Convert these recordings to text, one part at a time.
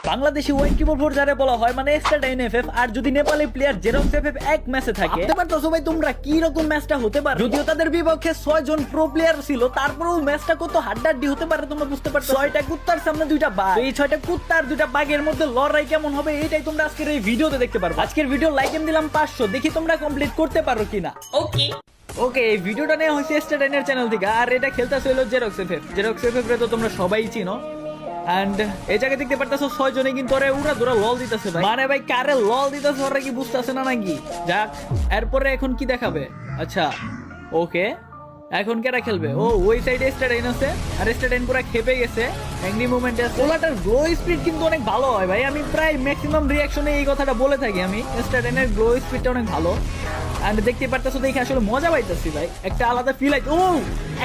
Bangladeshi wine triple four যারা বলা হয় মানে স্টাডাইন এফএফ, আর যদি নেপালি প্লেয়ার জেরক্স এফএফ এক ম্যাচে থাকে, ভাবতে পারতেছো ভাই তোমরা কি রকম ম্যাচটা হতে পারে। যদিও তাদের বিপক্ষে 6 জন প্রো প্লেয়ার ছিল, তারপরেও ম্যাচটা কত হাড্ডাহাড্ডি হতে পারে তোমরা বুঝতে পারছো। 6টা কুত্তার সামনে 2টা বাঘ, এই 6টা কুত্তা আর 2টা বাঘের মধ্যে লড়াই কেমন হবে এটাই তোমরা আজকের এই ভিডিওতে দেখতে পারবে। আজকের ভিডিও লাইক দিলাম 500, দেখি তোমরা কমপ্লিট করতে পারো কিনা। ওকে এই ভিডিওটা নেওয়া হয়েছে স্টাডাইনের চ্যানেল থেকে, আর এটা খেলতেছে হলো জেরক্স এফএফ। জেরক্স এফএফ রে তো তোমরা সবাই চিনো। এন্ড এই জায়গায় দেখতে পারতেছো 6 জনে কিন্তু ওরা উড়া ধরা লল দিতেছে ভাই, মানে ভাই কারে লল দিতেছে ওরা কি বুঝতেছে না নাকি। যাক এরপরে এখন কি দেখাবে। আচ্ছা ওকে এখন কেরা খেলবে। ও ওই সাইডে স্টাডাইন আছে, আর স্টাডাইন পুরো খেপে গেছে, অ্যাংরি মুভমেন্ট আছে। ওলাটার গ্লো স্পিড কিন্তু অনেক ভালো হয় ভাই, আমি প্রায় ম্যাক্সিমাম রিঅ্যাকশনে এই কথাটা বলে থাকি আমি, স্টাডাইনের গ্লো স্পিডটা অনেক ভালো। এন্ড দেখতে পারতেছো দেখে আসলে মজা পাইতেছি ভাই, একটা আলাদা ফিল হয়। ও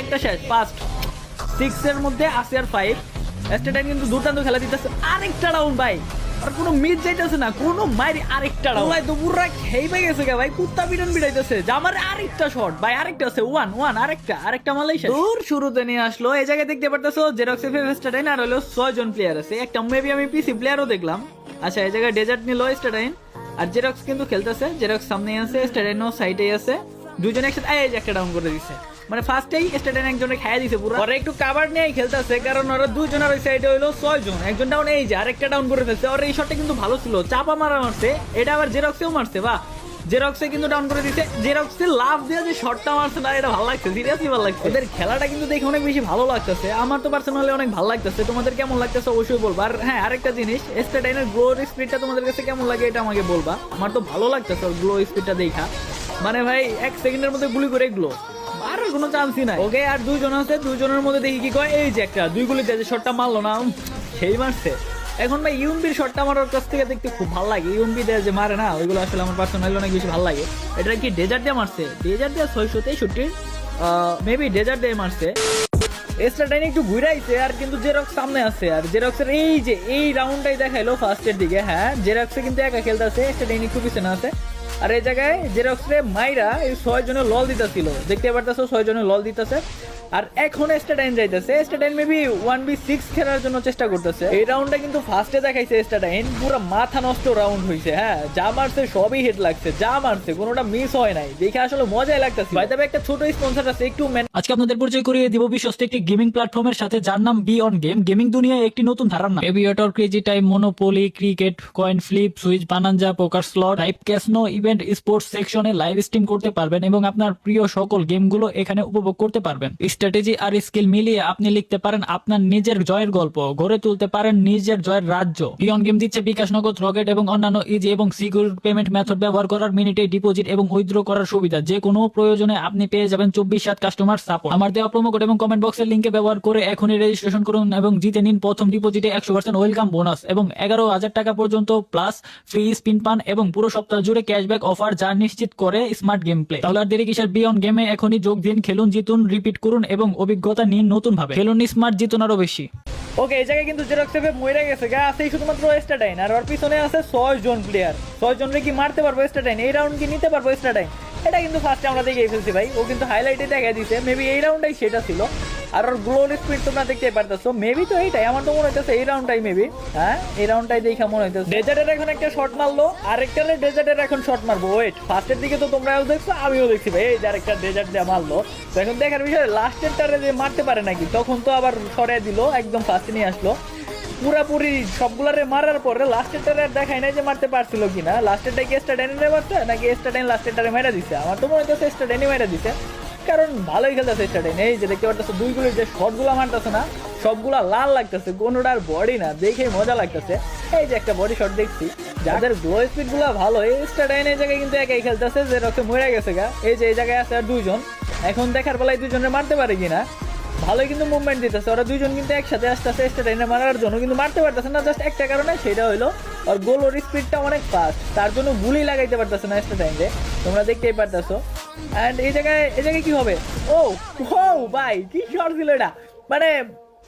একটা শেষ ফার্স্ট 6 এর মধ্যে আছে আর 5। স্টাডাইন কিন্তু দুর্দান্ত খেলা দিতেছে, আরেকটা রাউন্ড ভাই, আর কোনো মিস যাইতেছে না কোনো মাইরি, আরেকটা রাউন্ড ভাই তো পুরো খেইবে গেছে ভাই, কুত্তা পিটন পিটাইতেছে যে আমার আরেকটা শট ভাই, আরেকটা আছে 1-1, আরেকটা মালয়েশিয়া দূর শুরুতে নিয়ে আসলো। এই জায়গায় দেখতে পারতেছো জেরক্স এফএফ স্টাডাইন আর হলো 6 জন প্লেয়ার আছে, একটা মেবি আমি পিসি প্লেয়ারও দেখলাম। আচ্ছা এই জায়গায় ডেজার্ট নিল স্টাডাইন, আর জেরক্স কিন্তু খেলতেছে, জেরক্স সামনে আছে, স্টাডাইনও সাইডে আছে, দুইজন একসাথে এই যে একটা ডাউন করে দিছে, মানে ফার্স্টেই স্টাডাইন একজনে খাইয়া দিছে পুরো। ওরা একটু কাভার নিয়েই খেলতেছে, কারণ ওরা দুইজনের ওই সাইডে হইলো 6 জন, একজন ডাউন, এই যে আরেকটা ডাউন করে ফেলছে। আর এই শটটা কিন্তু ভালো ছিল, চাপা মারছে, এটা আবার জেরক্সেও মারছে, বাহ জেরক্সে কিন্তু ডাউন করে দিছে। জেরক্সে লাভ দিয়ে যে শটটা মারছে না, এটা ভালো লাগছে, সিরিয়াসলি ভালো লাগছে। ওদের খেলাটা কিন্তু দেখে অনেক বেশি ভালো লাগতেছে, আমার তো পার্সোনালি অনেক ভালো লাগতেছে। তোমাদের কেমন লাগতেছে অবশ্যই বলবা। আর হ্যাঁ আরেকটা জিনিস, স্টাডাইনের গ্লো স্পিডটা তোমাদের কাছে কেমন লাগে এটা আমাকে বলবা। আমার তো ভালো লাগতেছে ওর গ্লো স্পিডটা দেখা, মানে ভাই 1 সেকেন্ডের মধ্যে গুলি করে গ্লো, আর কোনো চান্সই নাই। ওকে আর দুইজন আছে, দুইজনের মধ্যে দেখি কি কয়, এই যে একটা 2 গুলিতে যে শটটা মারলো না সেই মারছে। এখন ভাই ইউএমবির শটটা আমার কাছ থেকে দেখতে খুব ভালো লাগে, ইউএমবি দিয়ে যে মারে না ওইগুলো আসলে আমার পার্সোনালি অনেক বেশি ভালো লাগে। এটা কি ডেজার্ট দিয়ে মারছে, ডেজার্ট দিয়ে 663 মেবি ডেজার্ট দিয়ে মারছে। স্টাডাইন একটু ঘুরে আইছে, আর কিন্তু জেরক্স সামনে আছে, আর জেরক্সের এই যে এই রাউন্ডটাই দেখাইলো ফার্স্টের দিকে। হ্যাঁ জেরক্সে কিন্তু একা খেলতেছে, স্টাডাইন একটু পিছনে আছে, আর এই জায়গায় জেরক্স রে মাইরা এই 6 জনের লল দিতেছিল, দেখতে পারতেছো 6 জনের লল দিতেছে। আর এখন স্টাডাইন যাইতেছে, স্টাডাইন মেবি 1v6 খেলার জন্য চেষ্টা করতেছে। এই রাউন্ডটা কিন্তু ফার্স্টে দেখাইছে স্টাডাইন, পুরো মাথা নষ্ট রাউন্ড হইছে। হ্যাঁ যা মারছে সবই হেড লাগছে, যা মারছে কোনোটা মিস হয় নাই, দেখে আসলে মজাই লাগতেছে ভাই। তবে একটা ছোট স্পন্সর আছে একটু আজকে আপনাদের পরিচয় করিয়ে দিব বিশ্বস্ত একটি গেমিং প্ল্যাটফর্মের সাথে, যার নাম বিয়ন্ড গেম। গেমিং দুনিয়ায় একটি নতুন ধারণা, aviator, crazy time, monopoly, cricket, coin flip, switch, bonanza, poker slot, live casino, event, sports সেকশনে লাইভ স্ট্রিম করতে পারবেন এবং আপনার প্রিয় সকল গেমগুলো এখানে উপভোগ করতে পারবেন। স্ট্র্যাটেজি আর স্কিল মিলিয়ে আপনি লিখতে পারেন আপনার নিজের জয়ের গল্প, গড়ে তুলতে পারেন নিজের জয়ের রাজ্য। বিয়ন্ড গেম দিচ্ছে বিকাশ, নগদ, রকেট এবং অন্যান্য ইজি এবং সিকিউর পেমেন্ট মেথড ব্যবহার করার, মিনিটে ডিপোজিট এবং উইথড্র করার সুবিধা। যে কোনো প্রয়োজনে আপনি পেয়ে যাবেন 24/7 কাস্টমার সাপোর্ট। আমার দেওয়া প্রোমো কোড এবং কমেন্ট বক্সের লিঙ্কে ব্যবহার করে এখনই রেজিস্ট্রেশন করুন এবং জিতে নিন প্রথম ডিপোজিটে 100% ওয়েলকাম বোনাস এবং 11,000 টাকা পর্যন্ত প্লাস ফ্রি স্পিন পান এবং পুরো সপ্তাহ জুড়ে ক্যাশব্যাক অফার, যা নিশ্চিত করে স্মার্ট গেম প্লে। তাহলে আর দেরি কিসের, বিয়ন্ড গেমে এখনই যোগ দিন, খেলুন, জিতুন, রিপিট করুন এবং অভিজ্ঞতা নিন নতুন ভাবে। খেলুন স্মার্ট, জিতুন আরো বেশি। ওকে এই জায়গায় কিন্তু জেরক্স এফএফ মরে গেছে গা, আছে শুধুমাত্র স্টাডাইন, আর ওর পিছনে আছে 6 জন প্লেয়ার। 6 জনরে কি মারতে পারবো স্টাডাইন, এই রাউন্ড কি নিতে পারবো স্টাডাইন, এটা কিন্তু ফার্স্টে আমরা দেখেই ফেলছি ভাই। ও কিন্তু হাইলাইটে দেখা দিছে, মেবি এই রাউন্ডটাই সেটা ছিল। আর ওর গ্লোর স্পিড তোমরা দেখতে পারতেছো, মেবি তো এইটাই, আমার তো মনে হইতেছে এই রাউন্ডটাই মেবি। হ্যাঁ এই রাউন্ডটাই দেখা মনে হইতেছে। ডেজার্টের এখন একটা শট মারলো, আরেকটা ডেজার্টের এখন শট মারবো। ওয়েট ফার্স্টের দিকে তো তোমরাও দেখছো আমিও দেখছি ভাই, এই যে আরেকটা ডেজার্ট দিয়ে মারলো। তো এখন দেখার বিষয় লাস্টের টারে যে মারতে পারে নাকি, তখন তো আবার সরাই দিল, একদম ফার্স্টে নিয়ে আসলো। পুরাপুরি সবগুলারে মারার পরে লাস্টেরটারে দেখাই নাই যে মারতে পারছিল কিনা। লাস্টেরটা কি স্টাডাইনে মারছে নাকি স্টাডাইন লাস্টেরটারে মেরা দিছে, আমার তো মনে হচ্ছে স্টাডাইনে মেরা দিছে, কারণ ভালোই খেলতেছে স্টাডাইন। এই যে দেখতে পারতেছে 2 গুলির যে শটগুলা মারতেছে না সবগুলা লাল লাগতেছে, কোনোটার বডি না, দেখে মজা লাগতেছে। এই যে একটা বডি শট দেখছি, যাদের গ্লো স্পিড গুলা ভালো, এই স্টাডাইন এই জায়গায় কিন্তু একাই খেলতেছে, যে রক্ষে মরে গেছে গা। এই যে এই জায়গায় আছে আর 2 জন, এখন দেখার বেলায় 2 জনের মারতে পারে কিনা। ভালোই কিন্তু মুভমেন্ট দিতেছে ওরা 2 জন, কিন্তু একসাথে আসতেছে স্টাডাইনে মারার জন্য, কিন্তু মারতে পারতেছে না জাস্ট একটা কারণে, সেটা হইলো আর গোলোর স্পিডটা অনেক ফাস্ট, তার জন্য গুলি লাগাইতে পারতেছে না স্টাডাইনে, তোমরা দেখতেই পারতেছো। এন্ড এই জায়গায় কি হবে, ও ভাই কি শট ছিল এটা, মানে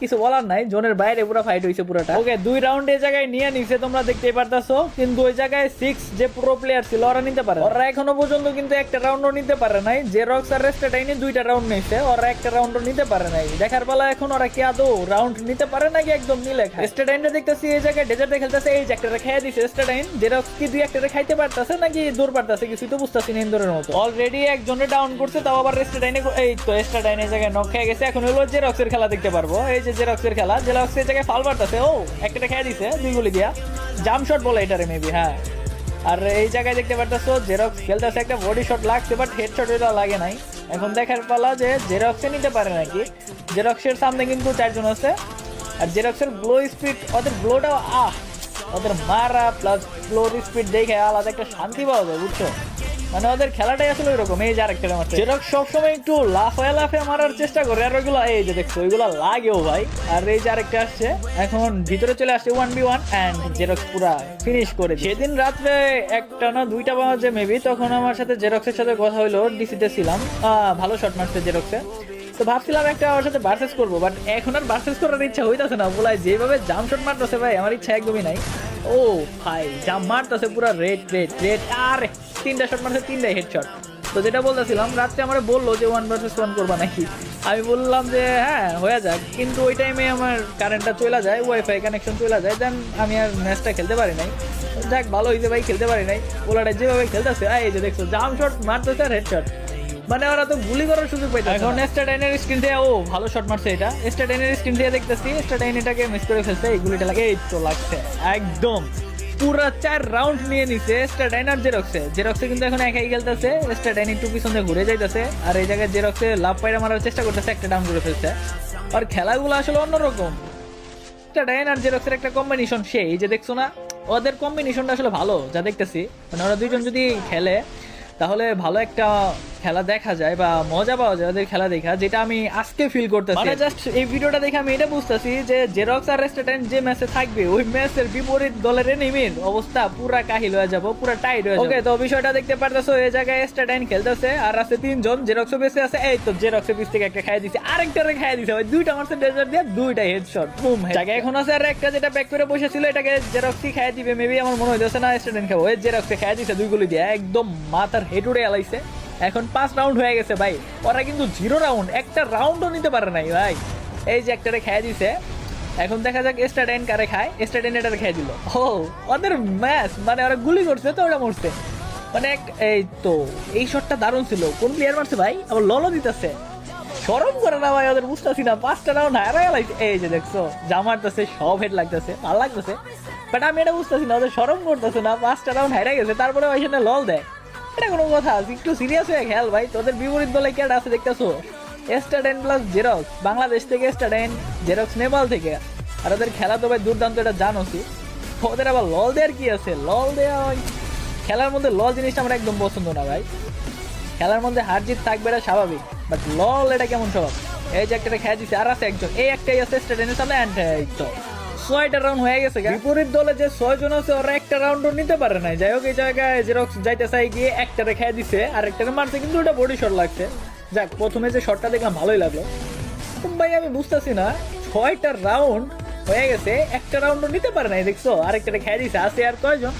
কিছু বলার নাই, জোনের বাইরে পুরো ফাইট হইছে পুরোটা। ওকে 2 রাউন্ড এই জায়গায় নিয়ে নিছে, তোমরা দেখতেই পারতাছো, কিন্তু ওই জায়গায় 6 যে প্রো প্লেয়ার ছিল ওরা নিতে পারে, ওরা এখনো পর্যন্ত কিন্তু একটা রাউন্ডও নিতে পারে নাই। জেরক্স আর রেস্টাটাইনি 2টা রাউন্ড নিছে, ওরা একটা রাউন্ডও নিতে পারে নাই। দেখার বেলা এখন ওরা কি আদৌ রাউন্ড নিতে পারে নাকি একদম নিলে খায়। রেস্টাটাইনটা দেখতেছি এই জায়গায় ডেজার্টে খেলতেছে, এই যে একটা খেয়ে দিছে রেস্টাটাইন। জেরক্স কি 2 একটা খাইতে পারতাছে নাকি দূর পারতাছে, কিছুই তো বুঝতাছি না ইন্দোরের মতো। অলরেডি একজনে ডাউন করছে, তাও আবার রেস্টাটাইনে, এই তো রেস্টাটাইন এই জায়গায় নক খেয়ে গেছে। এখন হলো জেরক্সের খেলা দেখতে পারবো, এই যে জেরক্সের খেলা। জেরক্স এই জায়গায় ফাল মারতাছে, ও একটা খেয়ে দিছে 2 গুলি দিয়া, জাম্প শট বলে এটারে মেবি, হ্যাঁ। আর এই জায়গায় দেখতে পারতাছো জেরক্স খেলতেছে, একটা বডি শট লাগছে বাট হেডশট এটা লাগে নাই। এখন দেখার পালা যে জেরক্সে নিতে পারে নাকি। জেরক্সের সামনে কিন্তু 4 জন আছে, আর জেরক্সের গ্লো স্পিড, ওদের গ্লোটাও ওদের মারা প্লাস গ্লোর স্পিড দেখে আলাদা একটা শান্তি পাওয়া যায়, বুঝছো? মানে ওদের খেলাটাই আসলে ওইরকম। এই যে আরেকটা মারছে, জেরক্স সবসময় একটু লাফে মারার চেষ্টা করে, আর ওইগুলো এই যে দেখছো ওইগুলো লাগেও ভাই। আর এই যে আরেকটা আসছে, এখন ভিতরে চলে আসছে 1v1 এন্ড জেরক্স পুরা ফিনিশ করে। সেদিন রাত্রে 1টা না 2টা বাজে মেবি, তখন আমার সাথে জেরক্সের সাথে কথা হইলো, ডিসিতে ছিলাম। ভালো শট মারছে জেরক্সে, তো ভাবছিলাম একটা ওর সাথে ভার্সেস করবো, বাট এখন আর ভার্সেস করার ইচ্ছা হইতাছে না। বলাই যেভাবে জাম্প শট মারতেছে ভাই, আমার ইচ্ছা একদমই নাই। ও ভাই জাম্প মারতেছে পুরো রেড, আর 3টা শট মারছে, 3টাই হেডশট। তো যেটা বলতেছিলাম, রাত্রে আমার বললো যে 1 vs 1 করবা নাকি, আমি বললাম যে হ্যাঁ হয়ে যাক, কিন্তু ওই টাইমে আমার কারেন্টটা চলে যায়, ওয়াইফাই কানেকশন চলে যায়, দেন আমি আর ম্যাচটা খেলতে পারি নাই। যাক ভালো হয়েছে ভাই, খেলতে পারি নাই। ওলাটা যেভাবে খেলতেছে, এই যে দেখছো জাম্প শট মারতেছে আর হেডশট, মানে ওরা তো গুলি করার সুযোগ পাইছে। এখন স্টাডাইনের স্ক্রিন থেকে ভালো শট মারছে, এটা স্টাডাইনের স্ক্রিন থেকে দেখতেছি, স্টাডাইন এটাকে মিস করে ফেলছে, এই গুলিটা লাগে, এই তো লাগছে একদম। পুরা 4 রাউন্ড নিয়ে নিছে স্টাডাইন আর জেরক্সে কিন্তু এখন একাই খেলতেছে। স্টাডাইন একটু পিছনে ঘুরে যাইতেছে, আর এই জায়গায় জেরক্সে লাভ পাইরা মারার চেষ্টা করতেছে, একটা ডাউন করে ফেলছে। আর খেলাগুলো আসলে অন্যরকম। স্টাডাইন আর জেরক্সের একটা কম্বিনেশন, সেই যে দেখছো না, ওদের কম্বিনেশনটা আসলে ভালো যা দেখতেছি। মানে ওরা দুইজন যদি খেলে তাহলে ভালো একটা খেলা দেখা যায় বা মজা পাওয়া যায় ওদের খেলা দেখা, যেটা আমি আজকে ফিল করতেছি। মানে জাস্ট এই ভিডিওটা দেখে আমি এটা বুঝতেছি যে জেরক্স আর রেস্টাটাইন যে ম্যাচে থাকবে, ওই ম্যাচের বিপরীত দলের এনিমির অবস্থা পুরা কাহিল হয়ে যাবো, পুরা টাইট হয়ে যাবে। ওকে, তো বিষয়টা দেখতে পারতেছো, এই জায়গায় রেস্টাটাইন খেলতেছে, আর আছে 3 জন, জেরক্সও বেঁচে আছে। এই তো জেরক্সের পিছ থেকে একটা খাইয়ে দিছে, আরেকটারে খাইয়ে দিছে ভাই, 2টা মারছে ডেজার্ট দিয়ে, 2টা হেডশট, বুম। জায়গায় এখন আছে আর একটা, যেটা ব্যাক করে বসেছিল, এটাকে জেরক্সই খাইয়ে দিবে মেবি, আমার মনে হইতেছে না রেস্টাটাইন খাবো। এই জেরক্সে খাইয়ে দিছে 2 গুলি দিয়ে, একদম মাথার হেড উড়ে আলাইছে। এখন 5 রাউন্ড হয়ে গেছে ভাই, ওরা কিন্তু 0 রাউন্ড, একটা রাউন্ডও নিতে পারে নাই ভাই। এই যে একটারে খেয়ে দিছে, এখন দেখা যাক স্টাডাইন কারে খায়। স্টাডাইন এটারে খেয়ে দিল। ওদের ম্যাচ, মানে ওরা গুলি করছে তো ওরা মরছে, মানে এই তো এই শটটা দারুণ ছিল। কোন প্লেয়ার মারছে ভাই, আবার ললো দিতেছে, শরম করে না ভাই ওদের, বুঝতেছি না। 5টা রাউন্ড হারাই লাগছে, এই যে দেখছো যা মারতেছে সব হেড লাগতেছে, ভালো লাগতেছে, বাট আমি এটা বুঝতেছি না, ওদের শরম করতেছে না। 5টা রাউন্ড হারাই গেছে, তারপরে ওই সামনে লল দেয়, এটা কোনো কথা? একটু সিরিয়াস হয়ে খেল ভাই। তোদের বিপরীত দলে কে আছে দেখতেছো, স্টাডাইন প্লাস জেরক্স, বাংলাদেশ থেকে স্টাডাইন, জেরক্স নেপাল থেকে। আর ওদের খেলা তো ভাই দুর্দান্ত, এটা জানোসি। ওদের আবার লল দেওয়ার কি আছে, লল দেওয়া হয় খেলার মধ্যে। লল জিনিসটা আমার একদম পছন্দ না ভাই, খেলার মধ্যে হার জিত থাকবে এটা স্বাভাবিক, বাট লল এটা কেমন স্বভাব। এই যে একটা খেয়ে দিচ্ছে, আর আছে একজন, এই একটাই আছে স্টাডাইনের সামনে, এন্ড এই তো 6টা রাউন্ড হয়ে গেছে। বিপরীত দলে যে 6 জন আছে, ওরা একটা রাউন্ডও নিতে পারে নাই। যাই হোক, এই জায়গায় জেরক্স যাইতে চাই গিয়ে একটারে খেয়ে দিছে, আর একটারে মারছে, কিন্তু ওটা বডি শট লাগছে। যাক, প্রথমে যে শটটা দেখলাম ভালোই লাগলো। ভাই আমি বুঝতেছি না, 6টা রাউন্ড হয়ে গেছে, একটা রাউন্ডও নিতে পারে নাই, দেখছো? আরেকটারে খেয়ে দিছে। আছে আর কয়জন?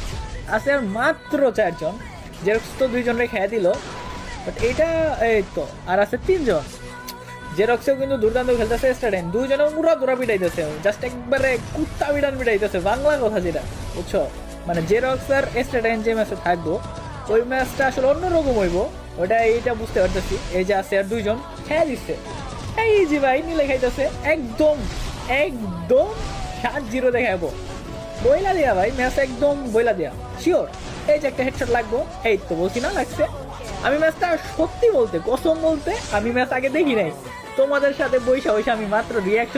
আছে আর মাত্র 4 জন। জেরক্স তো 2 জনরে খেয়ে দিল, বাট এটা এই তো আর আছে 3 জন। জেরক্সেও কিন্তু দুর্দান্ত খেলতেছে স্টাডাইন, 2 জনে পুরা দৌড়া পিটাইতেছে, জাস্ট একবারে কুত্তা বিড়ান পিটাইতেছে, বাংলা কথা যেটা, বুঝছো? মানে জেরক্স আর স্টাডাইন যে ম্যাচে থাকবো, ওই ম্যাচটা আসলে অন্যরকম হইব, ওটা এইটা বুঝতে পারতেছি। এই যে আছে আর 2 জন খেয়ে দিচ্ছে, এই যে ভাই নিলে খাইতেছে, একদম 7-0 দেখাবো, বইলা দিয়া ভাই ম্যাচ, একদম বইলা দিয়া শিওর। এই যে একটা হেডশট লাগবো, এই তো বলছি না লাগছে। আমি ম্যাচটা সত্যি বলতে, কসম বলতে, আমি ম্যাচ আগে দেখি নাই, তোমাদের সাথে বৈশা আমি মাত্র রিয়াকশন